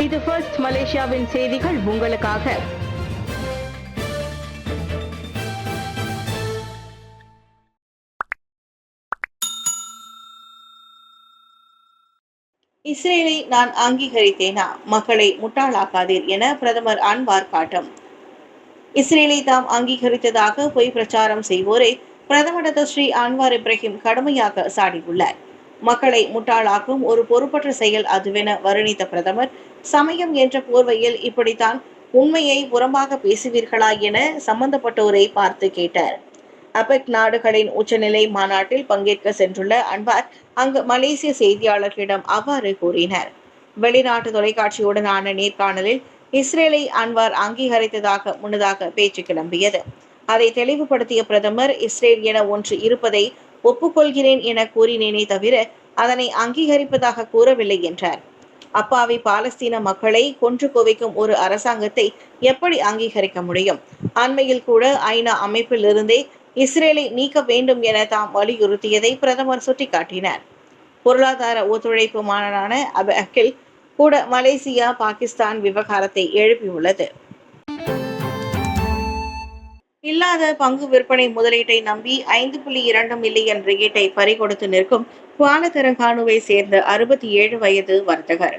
இது ஃபர்ஸ்ட் மலேசியாவின் செய்திகள் உங்களுக்காக. இஸ்ரேலை நான் அங்கீகரித்தேனா, மக்களை முட்டாளாக்காதீர் என பிரதமர் அன்வார் காட்டம். இஸ்ரேலை தாம் அங்கீகரித்ததாக பொய் பிரச்சாரம் செய்வோரை பிரதமர் டத்தோஸ்ரீ அன்வார் இப்ராஹிம் கடுமையாக சாடியுள்ளார். மக்களை முட்டாளாக்கும் ஒரு பொறுப்பற்ற செயல் அதுவென வருணித்த பிரதமர், சமயம் என்ற போர்வையில் இப்படித்தான் உண்மையை புறம்பாக பேசுவீர்களா என சம்பந்தப்பட்டோரை பார்த்து கேட்டார். அபெக் நாடுகளின் உச்சநிலை மாநாட்டில் பங்கேற்க சென்றுள்ள அன்வார் அங்கு மலேசிய செய்தியாளர்களிடம் அவ்வாறு கூறினார். வெளிநாட்டு தொலைக்காட்சியுடனான நேர்காணலில் இஸ்ரேலை அன்வார் அங்கீகரித்ததாக முன்னதாக பேச்சு கிளம்பியது. அதை தெளிவுபடுத்திய பிரதமர், இஸ்ரேல் என ஒன்று இருப்பதை ஒப்புக்கொள்கிறேன் என கூறினேனே தவிர அதனை அங்கீகரிப்பதாக கூறவில்லை என்றார். அப்பாவி பாலஸ்தீன மக்களை கொன்று குவிக்கும் ஒரு அரசாங்கத்தை எப்படி அங்கீகரிக்க முடியும்? அண்மையில் கூட ஐநா அமைப்பில் இருந்தே இஸ்ரேலை நீக்க வேண்டும் என தாம் வலியுறுத்தியதை பிரதமர் சுட்டிக்காட்டினார். பொருளாதார ஒத்துழைப்பு மாநாடான அபெக்கில் கூட மலேசியா பாகிஸ்தான் விவகாரத்தை எழுப்பியுள்ளது. இல்லாத பங்கு விற்பனை முதலீட்டை நம்பி 5.2 மில்லியன் ரிங்கிட்டை பறிகொடுத்து நிற்கும் குவாலதெரங்கானுவை சேர்ந்த 67 வயது வர்த்தகர்.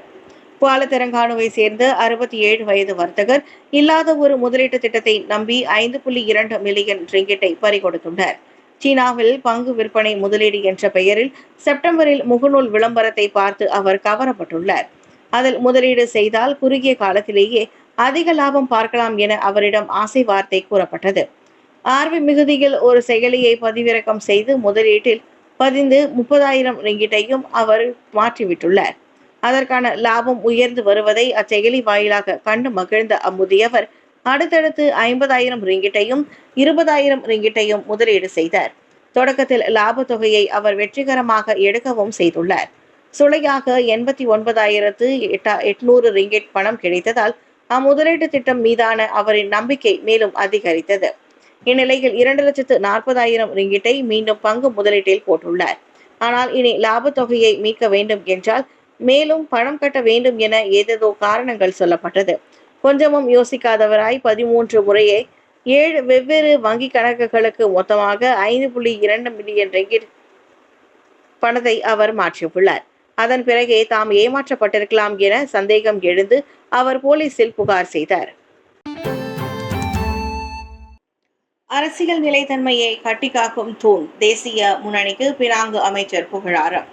குவாலதெரங்கானுவை சேர்ந்த 67 வயது வர்த்தகர் இல்லாத ஒரு முதலீட்டு திட்டத்தை நம்பி 5.2 மில்லியன் ரிங்கிட்டை பறிகொடுத்துள்ளார். சீனாவில் பங்கு விற்பனை முதலீடு என்ற பெயரில் செப்டம்பரில் முகநூல் விளம்பரத்தை பார்த்து அவர் கவரப்பட்டுள்ளார். அதில் முதலீடு செய்தால் குறுகிய காலத்திலேயே அதிக லாபம் பார்க்கலாம் என அவரிடம் ஆசை வார்த்தை கூறப்பட்டது. ஆர்வ மிகுதியில் ஒரு செயலியை பதிவிறக்கம் செய்து முதலீட்டில் பதிந்து 30,000 ரிங்கிட்டையும் அவர் மாற்றிவிட்டுள்ளார். அதற்கான லாபம் உயர்ந்து வருவதை அச்செயலி வாயிலாக கண்டு மகிழ்ந்த அம்முதியவர் அடுத்தடுத்து 50,000 ரிங்கிட்டையும் 20,000 ரிங்கிட்டையும் முதலீடு செய்தார். தொடக்கத்தில் லாப தொகையை அவர் வெற்றிகரமாக எடுக்கவும் செய்துள்ளார். சுளையாக 89,800 ரிங்கிட் பணம் கிடைத்ததால் அம்முதலீட்டு திட்டம் மீதான அவரின் நம்பிக்கை மேலும் அதிகரித்தது. இந்நிலையில் 2,40,000 ரிங்கிட்டை மீண்டும் பங்கு முதலீட்டில் போட்டுள்ளார். ஆனால் இனி லாப தொகையை மீட்க வேண்டும் என்றால் மேலும் பணம் கட்ட வேண்டும் என ஏதேதோ காரணங்கள் சொல்லப்பட்டது. கொஞ்சமும் யோசிக்காதவராய் 13 முறையே 7 வெவ்வேறு வங்கி கணக்குகளுக்கு மொத்தமாக 5.2 மில்லியன் ரிங்கிட் பணத்தை அவர் மாற்றியுள்ளார். அதன் பிறகே தாம் ஏமாற்றப்பட்டிருக்கலாம் என சந்தேகம் எழுந்து அவர் போலீசில் புகார் செய்தார். அரசியல் நிலைத்தன்மையை கட்டிக்காக்கும் தூண் தேசிய முன்னணிக்கு பினாங்கு அமைச்சர் புகழாரம்.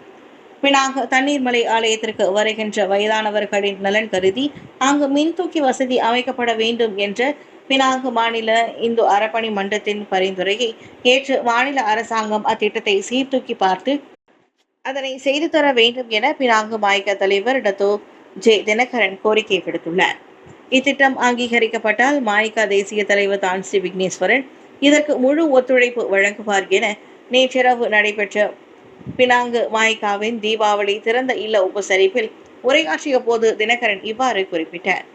பினாங்கு தண்ணீர்மலை ஆலயத்திற்கு வருகின்ற வயதானவர்களின் நலன் கருதி அங்கு மின்தூக்கி வசதி அமைக்கப்பட வேண்டும் என்ற பினாங்கு மாநில இந்து அறப்பணி மன்றத்தின் பரிந்துரையை ஏற்று மாநில அரசாங்கம் அத்திட்டத்தை சீர்தூக்கி பார்த்து அதனை செய்து தர வேண்டும் என பினாங்கு மாய்க தலைவர் டத்தோ ஜே தினகரன் கோரிக்கை விடுத்துள்ளார். இத்திட்டம் அங்கீகரிக்கப்பட்டால் மாய்கா தேசிய தலைவர் தான் ஸ்ரீ விக்னேஸ்வரன் இதற்கு முழு ஒத்துழைப்பு வழங்குவார் என நேற்றிரவு நடைபெற்ற பினாங்கு மாய்காவின் தீபாவளி திறந்த இல்ல உபசரிப்பில் உரையாற்றிய போது தினகரன் இவ்வாறு குறிப்பிட்டார்.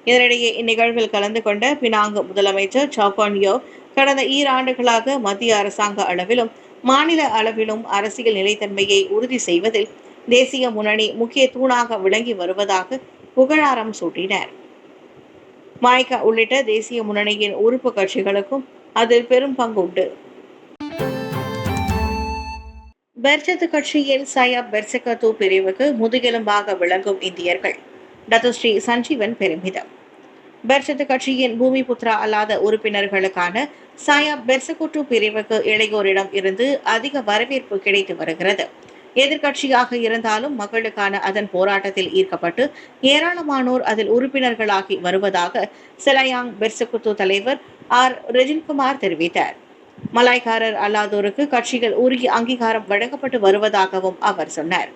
இதனிடையே இந்நிகழ்வில் கலந்து கொண்ட பினாங்கு முதலமைச்சர் சவுகான்யோ கடந்த 2 ஆண்டுகளாக மத்திய அரசாங்க அளவிலும் மாநில அளவிலும் அரசியல் நிலைத்தன்மையை உறுதி செய்வதில் தேசிய முன்னணி முக்கிய தூணாக விளங்கி வருவதாக புகழாரம் சூட்டினார். மாய்கா உள்ளிட்ட தேசிய முன்னணியின் உறுப்பு கட்சிகளுக்கும் அதில் பெரும் பங்கு உண்டு. பெர்ஜத் கட்சியின் சயாப் பெர்சகத்து பிரிவுக்கு முதுகெலும்பாக விளங்கும் இந்தியர்கள் டத்தோஸ்ரீ சஞ்சீவன் பெருமிதம். பெர்ஜத் கட்சியின் பூமி புத்ரா அல்லாத உறுப்பினர்களுக்கான சயாப் பெர்சகுட்டு பிரிவுக்கு இளையோரிடம் இருந்து அதிக வரவேற்பு கிடைத்து வருகிறது. எதிர்கட்சியாக இருந்தாலும் மக்களுக்கான அதன் போராட்டத்தில் ஈர்க்கப்பட்டு ஏராளமானோர் அதில் உறுப்பினர்களாகி வருவதாக செலாயாங் பெர்சகுத்து தலைவர் ஆர் ரெஜின்குமார் தெரிவித்தார். மலாய்க்காரர் அல்லாதோருக்கு கட்சிகள் உரிய அங்கீகாரம் வழங்கப்பட்டு வருவதாகவும் அவர் சொன்னார்.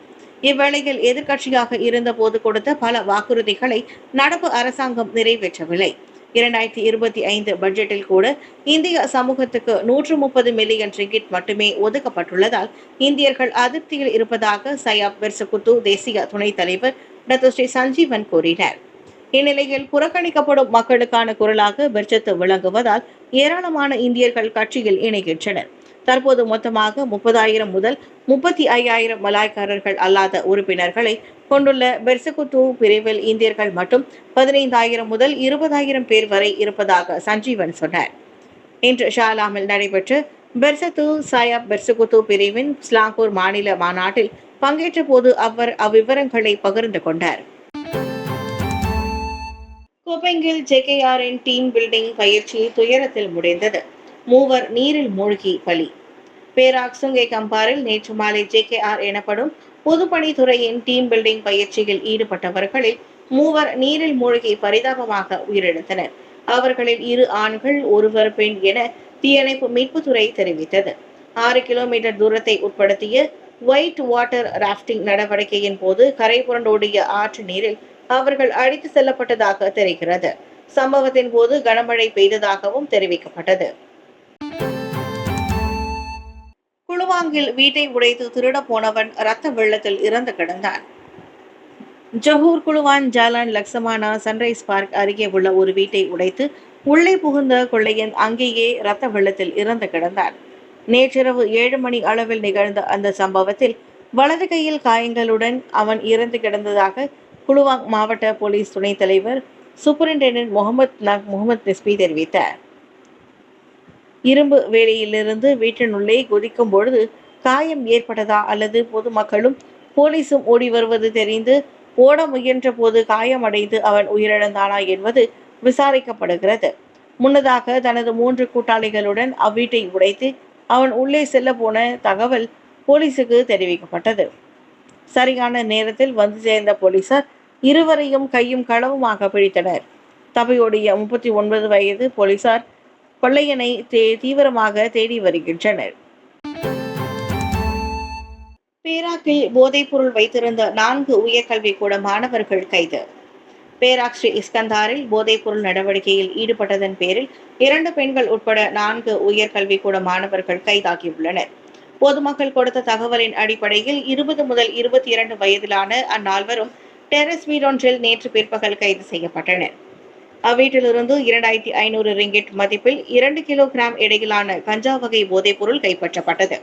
இவ்வேளையில் எதிர்கட்சியாக இருந்த போது கொடுத்த பல வாக்குறுதிகளை நடப்பு அரசாங்கம் நிறைவேற்றவில்லை. 2025 பட்ஜெட்டில் கூட இந்திய சமூகத்துக்கு 130 மில்லியன் ரிங்கிட் மட்டுமே ஒதுக்கப்பட்டுள்ளதால் இந்தியர்கள் அதிருப்தியில் இருப்பதாக சயாப் பெர்சகுத்து தேசிய துணைத் தலைவர் டத்தோஸ்ரீ சஞ்சீவன் கூறினார். இந்நிலையில் புறக்கணிக்கப்படும் மக்களுக்கான குரலாக பெர்ஜத் விளங்குவதால் ஏராளமான இந்தியர்கள் கட்சியில் இணைகின்றனர். தற்போது மொத்தமாக 30,000 முதல் 35,000 மலாய்க்காரர்கள் அல்லாத உறுப்பினர்களை கொண்டுள்ள பெர்சகுத்து பிரிவில் இந்தியர்கள் மட்டும் 15,000 முதல் 20,000 பேர் வரை இருப்பதாக சஞ்சீவன் சொன்னார். இன்று ஷாலாமில் நடைபெற்ற பெர்சத்து சாயாப் பெர்சகுத்து பிரிவின் ஸ்லாங்கூர் மாநில மாநாட்டில் பங்கேற்ற போது அவர் அவ்விவரங்களை பகிர்ந்து கொண்டார். கோப்பெங்கில் ஜேகேஆரின் டீம் பில்டிங் பயிற்சி துயரத்தில் முடிந்தது. 3 நீரில் மூழ்கி பலி. பேராக் சுங்கை கம்பாரில் நேற்று மாலை ஜேகேஆர் எனப்படும் பொதுப்பணித்துறையின் டீம் பில்டிங் பயிற்சியில் ஈடுபட்டவர்களில் 3 நீரில் மூழ்கி பரிதாபமாக உயிரிழந்தனர். அவர்களில் 2 ஆண்கள் 1 பெண் என தீயணைப்பு மீட்புத்துறை தெரிவித்தது. 6 கிலோமீட்டர் தூரத்தை உட்படுத்திய ஒயிட் வாட்டர் ராப்டிங் நடவடிக்கையின் போது கரை புரண்டோடிய ஆற்று நீரில் அவர்கள் அடித்து செல்லப்பட்டதாக தெரிகிறது. சம்பவத்தின் போது கனமழை பெய்ததாகவும் தெரிவிக்கப்பட்டது. குளுவாங்கில் வீட்டை உடைத்து திருட போனவன் ரத்த வெள்ளத்தில் இறந்து கிடந்தான். ஜொஹூர் குளுவான் ஜாலான் லக்சமானா சன்ரைஸ் பார்க் அருகே உள்ள ஒரு வீட்டை உடைத்து உள்ளே புகுந்த கொள்ளையன் அங்கேயே ரத்த வெள்ளத்தில் இறந்து கிடந்தான். நேற்றிரவு 7 மணி அளவில் நிகழ்ந்த அந்த சம்பவத்தில் வலது கையில் காயங்களுடன் அவன் இறந்து கிடந்ததாக குளுவாங் மாவட்ட போலீஸ் துணைத் தலைவர் சூப்பரிண்டென்டென்ட் முகமது நிஸ்பி தெரிவித்தார். இரும்பு வேலியிலிருந்து வீட்டினுள்ளே குதிக்கும் பொழுது காயம் ஏற்பட்டதா அல்லது பொதுமக்களும் போலீசும் ஓடி வருவது தெரிந்து ஓட முயன்ற போது காயமடைந்து அவன் உயிரிழந்தானா என்பது விசாரிக்கப்படுகிறது. முன்னதாக தனது 3 கூட்டாளிகளுடன் அவ்வீட்டை உடைத்து அவன் உள்ளே செல்ல போன தகவல் போலீசுக்கு தெரிவிக்கப்பட்டது. சரியான நேரத்தில் வந்து சேர்ந்த போலீசார் இருவரையும் கையும் களவுமாக பிடித்தனர். தப்பியோடிய 39 வயது போலீசார் கொள்ளையனை தீவிரமாக தேடி வருகின்றனர். பேராக்கில் போதைப்பொருள் வைத்திருந்த 4 உயர்கல்விக்கூட மாணவர்கள் கைது. பேராக் ஸ்ரீ இஸ்கந்தாரில் போதைப்பொருள் நடவடிக்கையில் ஈடுபட்டதன் பேரில் 2 பெண்கள் உட்பட 4 உயர்கல்விக்கூட மாணவர்கள் கைதாகியுள்ளனர். பொதுமக்கள் கொடுத்த தகவலின் அடிப்படையில் 20 முதல் 22 வயதிலான அந்நால்வரும் டெரஸ் வீடொன்றில் நேற்று பிற்பகல் கைது செய்யப்பட்டனர். அவ்வீட்டிலிருந்து 2,500 ரிங்கிட் மதிப்பில் 2 கிலோகிராம் எடையிலான கஞ்சா வகை போதைப்பொருள் கைப்பற்றப்பட்டது.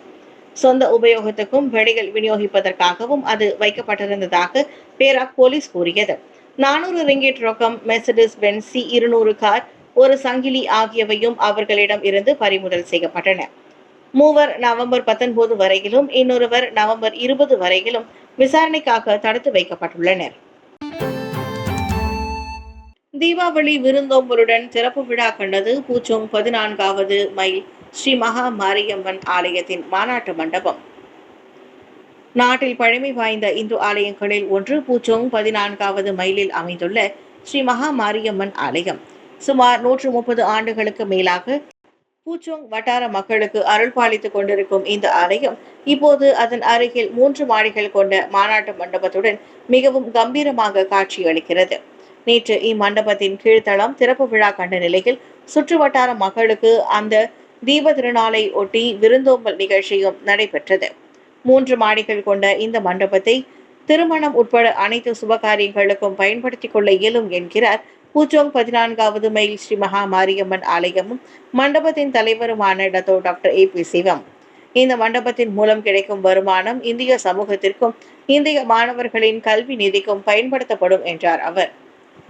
சொந்த உபயோகத்துக்கும் வெடிகள் விநியோகிப்பதற்காகவும் அது வைக்கப்பட்டிருந்ததாக பேராக் போலீஸ் கூறியது. 400 ரிங்கிட் ரொக்கம், மெர்சிடிஸ் பென்ஸ் C200 கார், ஒரு சங்கிலி ஆகியவையும் அவர்களிடம் இருந்து பறிமுதல் செய்யப்பட்டன. 3 நவம்பர் 19 வரையிலும் இன்னொருவர் நவம்பர் 20 வரையிலும் விசாரணைக்காக தடுத்து வைக்கப்பட்டுள்ளனர். தீபாவளி விருந்தோம்பலுடன் திறப்பு விழா கண்டது பூச்சோங் 14வது மைல் ஸ்ரீ மகா மாரியம்மன் ஆலயத்தின் மாநாட்டு மண்டபம். நாட்டில் பழமை வாய்ந்த இந்து ஆலயங்களில் ஒன்று பூச்சோங் 14வது மைலில் அமைந்துள்ள ஸ்ரீ மகா மாரியம்மன் ஆலயம். சுமார் 130 ஆண்டுகளுக்கு மேலாக பூச்சோங் வட்டார மக்களுக்கு அருள் பாலித்துக் கொண்டிருக்கும் இந்த ஆலயம் இப்போது அதன் அருகில் 3 மாடிகள் கொண்ட மாநாட்டு மண்டபத்துடன் மிகவும் கம்பீரமாக காட்சியளிக்கிறது. நேற்று இம்மண்டபத்தின் கீழ்த்தளம் திறப்பு விழா கண்ட நிலையில் சுற்று வட்டார மக்களுக்கு அந்த தீப திருநாளை ஒட்டி விருந்தோம்பல் நிகழ்ச்சியும் நடைபெற்றது. 3 மாடிகள் கொண்ட இந்த மண்டபத்தை திருமணம் உட்பட அனைத்து சுபகாரியங்களுக்கும் பயன்படுத்திக் கொள்ள இயலும் என்கிறார் பூச்சோங் 14வது மைல் ஸ்ரீ மகா மாரியம்மன் ஆலயமும் மண்டபத்தின் தலைவருமான டாக்டர் AP சிவம். இந்த மண்டபத்தின் மூலம் கிடைக்கும் வருமானம் இந்திய சமூகத்திற்கும் இந்திய மாணவர்களின் கல்வி நிதிக்கும் பயன்படுத்தப்படும் என்றார் அவர்.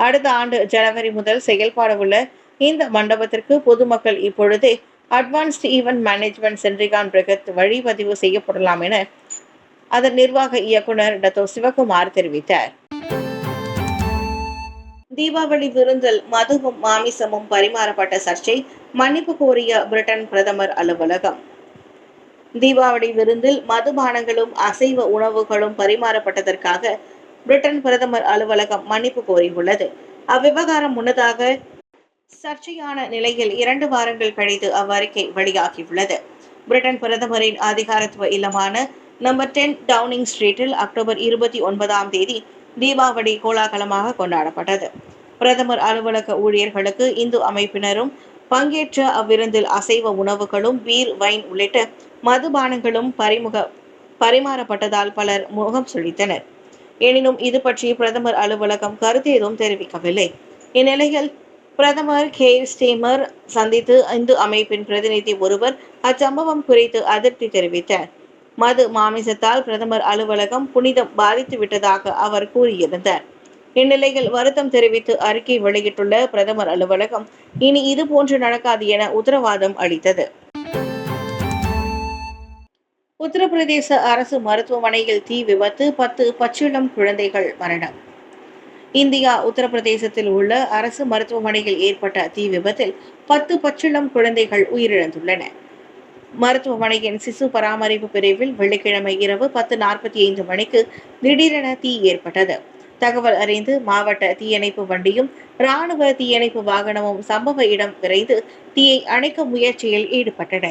அடுத்த ஆண்டு ஜனவரி முதல் செயல்பாட உள்ள இந்த மண்டபத்திற்கு பொதுமக்கள் இப்பொழுதே அட்வான்ஸ்ட் ஈவென்ட் மேனேஜ்மெண்ட் சென்ட்ரிகான் பிரகத் வழிபதிவு செய்யப்படலாம் என அதன் நிர்வாக இயக்குனர் டாக்டர் சிவகுமார் தெரிவித்தார். தீபாவளி விருந்தில் மதுவும் மாமிசமும் பரிமாறப்பட்ட சர்ச்சை, மன்னிப்பு கோரிய பிரிட்டன் பிரதமர் அலுவலகம். தீபாவளி விருந்தில் மதுபானங்களும் அசைவ உணவுகளும் பரிமாறப்பட்டதற்காக பிரிட்டன் பிரதமர் அலுவலகம் மன்னிப்பு கோரியுள்ளது. அவ்விவகாரம் முன்னதாக சர்ச்சையான நிலையில் 2 வாரங்கள் கழித்து அவ்வறிக்கை வெளியாகியுள்ளது. பிரிட்டன் பிரதமரின் அதிகாரத்துவ இல்லமான நம்பர் 10 டவுனிங் ஸ்ட்ரீட்டில் அக்டோபர் 29ஆம் தேதி தீபாவளி கோலாகலமாக கொண்டாடப்பட்டது. பிரதமர் அலுவலக ஊழியர்களுக்கு இந்து அமைப்பினரும் பங்கேற்ற அவ்விருந்தில் அசைவ உணவுகளும் பீர், வைன் உள்ளிட்ட மதுபானங்களும் பரிமாறப்பட்டதால் பலர் முகம் சுளித்தனர். எனினும் இது பற்றி பிரதமர் அலுவலகம் கருத்து எதுவும் தெரிவிக்கவில்லை. இந்நிலையில் பிரதமர் கெய்ர் ஸ்டீமர் சந்தித்து இந்து அமைப்பின் பிரதிநிதி ஒருவர் அச்சம்பவம் குறித்து அதிருப்தி தெரிவித்தார். மது மாமிசத்தால் பிரதமர் அலுவலகம் புனிதம் பாதித்து விட்டதாக அவர் கூறியிருந்தார். இந்நிலையில் வருத்தம் தெரிவித்து அறிக்கை வெளியிட்டுள்ள பிரதமர் அலுவலகம் இனி இதுபோன்று நடக்காது என உத்தரவாதம் அளித்தது. உத்தரப்பிரதேச அரசு மருத்துவமனையில் தீ விபத்து, 10 பச்சிளம் குழந்தைகள் மரணம். இந்தியா உத்தரப்பிரதேசத்தில் உள்ள அரசு மருத்துவமனையில் ஏற்பட்ட தீ விபத்தில் 10 பச்சிளம் குழந்தைகள் உயிரிழந்துள்ளன. மருத்துவமனையின் சிசு பராமரிப்பு பிரிவில் வெள்ளிக்கிழமை இரவு 10:45 மணிக்கு திடீரென தீ ஏற்பட்டது. தகவல் அறிந்து மாவட்ட தீயணைப்பு வண்டியும் ராணுவ தீயணைப்பு வாகனமும் சம்பவ இடம் விரைந்து தீயை அணைக்க முயற்சியில் ஈடுபட்டன.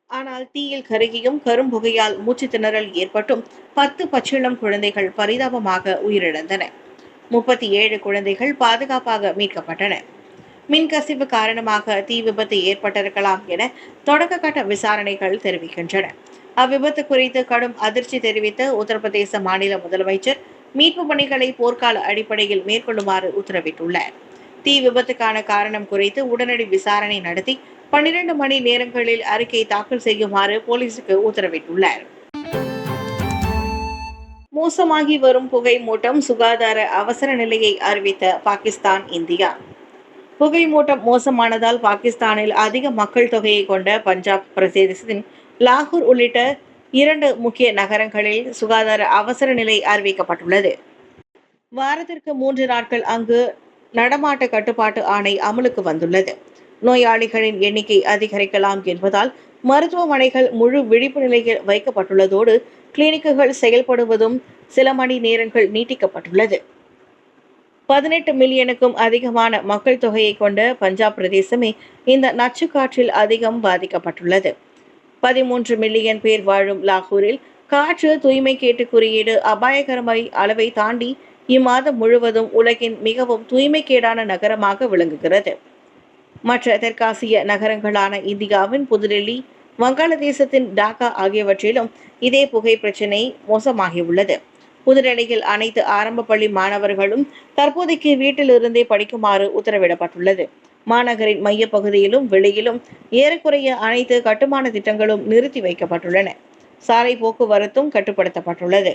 ஆனால் தீயில் கருகியும் கரும்புகையால் மூச்சு திணறல் ஏற்பட்டும் 10 பச்சிளம் குழந்தைகள் பரிதாபமாக உயிரிழந்தன. 37 குழந்தைகள் பாதுகாப்பாக மீட்கப்பட்டன. மின்கசிவு காரணமாக தீ விபத்து ஏற்பட்டிருக்கலாம் என தொடக்க கட்ட விசாரணைகள் தெரிவிக்கின்றன. அவ்விபத்து குறித்து கடும் அதிர்ச்சி தெரிவித்த உத்தரப்பிரதேச மாநில முதலமைச்சர் மீட்பு பணிகளை போர்க்கால அடிப்படையில் மேற்கொள்ளுமாறு உத்தரவிட்டுள்ளார். தீ விபத்துக்கான காரணம் குறித்து உடனடி விசாரணை நடத்தி 12 மணி நேரங்களில் அறிக்கை தாக்கல் செய்யுமாறு போலீசுக்கு உத்தரவிட்டுள்ளார். மோசமாகி வரும் புகை மூட்டம், சுகாதார அவசர நிலையை அறிவித்த பாகிஸ்தான், இந்தியா. புகை மூட்டம் மோசமானதால் பாகிஸ்தானில் அதிக மக்கள் தொகையை கொண்ட பஞ்சாப் பிரதேசத்தின் லாகூர் உள்ளிட்ட 2 முக்கிய நகரங்களில் சுகாதார அவசர நிலை அறிவிக்கப்பட்டுள்ளது. வாரத்திற்கு 3 நாட்கள் அங்கு நடமாட்ட கட்டுப்பாட்டு ஆணை அமலுக்கு வந்துள்ளது. நோயாளிகளின் எண்ணிக்கை அதிகரிக்கலாம் என்பதால் மருத்துவமனைகள் முழு விழிப்பு நிலையில் வைக்கப்பட்டுள்ளதோடு கிளினிக்குகள் செயல்படுவதும் சில மணி நேரங்கள் நீட்டிக்கப்பட்டுள்ளது. 18 மில்லியனுக்கும் அதிகமான மக்கள் தொகையை கொண்ட பஞ்சாப் பிரதேசமே இந்த நச்சுக்காற்றில் அதிகம் பாதிக்கப்பட்டுள்ளது. 13 மில்லியன் பேர் வாழும் லாகூரில் காற்று தூய்மை கேட்டு குறியீடு அபாயகரமை அளவை தாண்டி இம்மாதம் முழுவதும் உலகின் மிகவும் தூய்மைக்கேடான நகரமாக விளங்குகிறது. மற்ற தெற்காசிய நகரங்களான இந்தியாவின் புதுடெல்லி, வங்காளதேசத்தின் டாக்கா ஆகியவற்றிலும் இதே புகை பிரச்சினை மோசமாகியுள்ளது. புதுடெல்லியில் அனைத்து ஆரம்ப பள்ளி மாணவர்களும் தற்போதைக்கு வீட்டிலிருந்தே படிக்குமாறு உத்தரவிடப்பட்டுள்ளது. மாநகரின் மைய பகுதியிலும் வெளியிலும் ஏறக்குறைய அனைத்து கட்டுமான திட்டங்களும் நிறுத்தி வைக்கப்பட்டுள்ளன. சாலை போக்குவரத்தும் கட்டுப்படுத்தப்பட்டுள்ளது.